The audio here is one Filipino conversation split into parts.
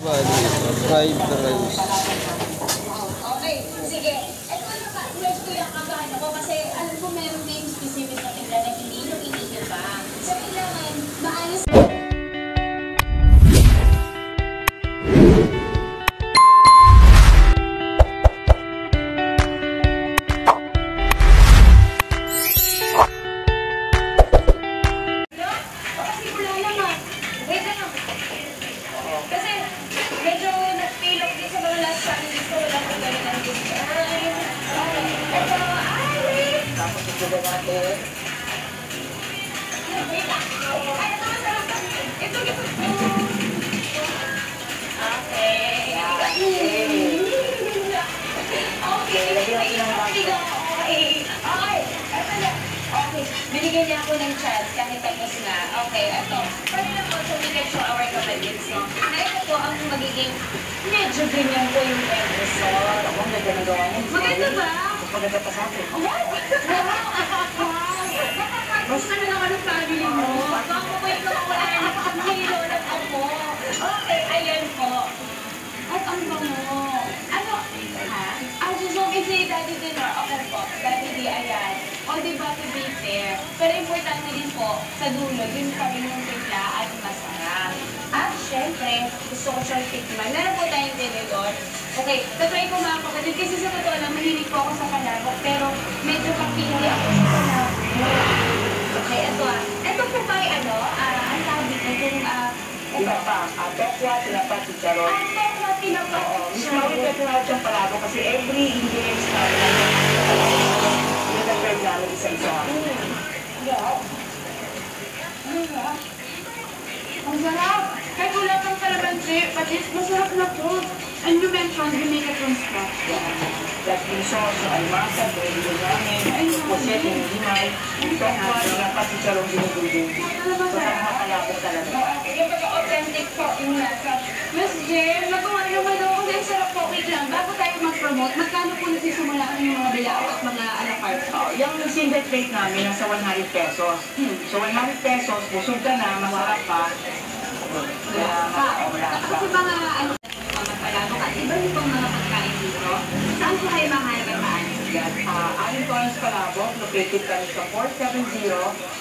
Fried rice. Okay, sige. Ito na ba? Medyo kinakabahan ako kasi alam ko meron din specific na tingnan na hindi nyo inigil pa. So, kailangan maayos. Binigyan niya ako ng chance kahit tapos na. Okay, ito. Pwede na po so we can show our kapatids, no? Na ito po ang magiging medyo ganyan po yung episode. Ako, maganda na gawa mo. Maganda ba? Maganda pa sa akin. What? Gusto na naman ang family mo. Baka po ito ako na hilo ng ako. Okay, ayan po. At ang bango. Ano? Ha? Ang susunod si Daddy Dinner. Okay po. Daddy D, ayan. O diba to be fair? Pero importante din po, sa dulo, yun pa rin yung timpla at masarap. At syempre, gusto ko siyang tikman. Meron po tayong tinidor. Okay, tatry ko mga kapatid. Kasi sa totoo lang, mahilig po ako sa palabok. Pero medyo kapili ako sa palabok. Okay, ito ah. Ito po ba ano? Ang tawag dito, yung Tinapa. Tokwa, tinapa, chicharon. Tokwa, tinapa, chicharon. Mas mawin ka tinawag siyang palabok kasi every ingredients na nag-serve namin isa-isa. Ang sarap! Kahit wala kang kalamansi, but it's masarap na food. And you mentioned you make it from scratch. Like yung sauce, almasa, pwede ko namin, puset, yung himay, tokwa, tinapa, chicharon, ginugulong. So, sa mga palabok talaga. Yung pagka-authentic po yung nasa. Miss Jane, nagawa naman ako ng sarap po. Wait lang, bago tayo mag-promote, magkano po nagsisimula ang mga bilao at mga a la carte? Yung single plate namin, nasa 100 pesos. So, 100 pesos, busog ka na, masarap pa. Kasi mga ano, mga palabok at iba yung mga pagkain dito. Saan po kayo mahalagaan? Aling Torrance Palabok, located kami sa 470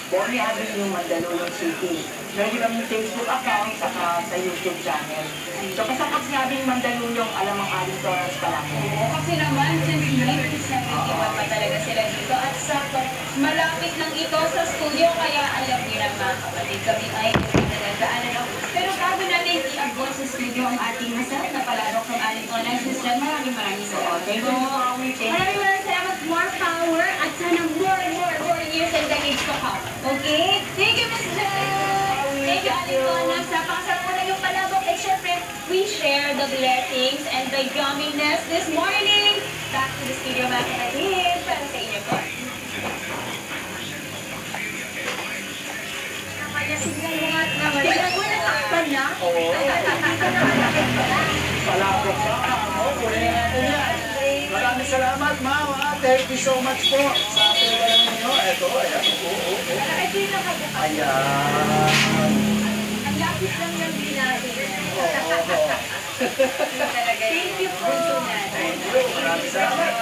Bonnie Avenue, Mandaluyong City. Meron kami Facebook account at sa YouTube channel. So, kasapag sinabing Mandaluyong, alam ang Aling Torrance Palabok. Kasi naman, since 1971 pa talaga sila dito at sakto, malapit lang ito sa studio, kaya alam niyo na mga kapatid, kami ay pinagdaanan ako. Pero bago natin i-abot sa studio ang ating masarap na palabok ng Aling Torrance, Ms. Jan, maraming salamat. Thank you. Maraming salamat, more power, at sana more years and decades to come. Okay? Thank you, Ms. Jan! Thank you, Aling Torrance. Napakasarap mo na yung palabok. And syempre, we share the blessings and the yumminess this morning. Back to the studio, mga kapatid, para sa inyo po. Tignan mo na takpan niya? Oo. Palabok pa. Kunin natin yan. Maraming salamat, ma'am. Thank you so much po sa pinagalan ninyo. Ito, ayan. Ayan. Ang lapis lang ng binari. Thank you po. Maraming salamat.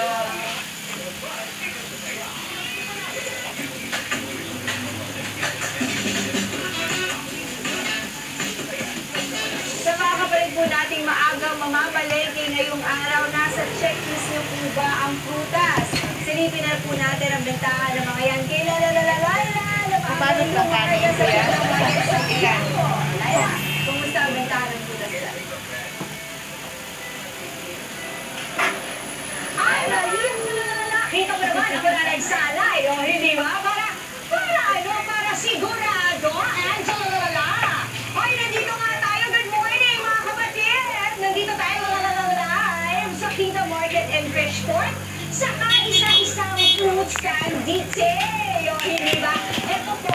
Sa mga kapatid po nating maagang mamamalengke ngayong araw, nasa checklist niyo po ba ang prutas? Silipin na po natin ang bentahan ng mga yan. Paano lang kanin ko yan? Laya, kumusta ang bentahan ng prutas dyan? Ay, nakita mo naman ako na nagsalay, o hindi ba? Para sigurado, Angela. Hoy, nandito nga tayo. Good morning, mga kapatid. Nandito tayo live sa Kita Market and Fresh Court. Saka isa-isang fruit stand detail. O hindi ba? Ito po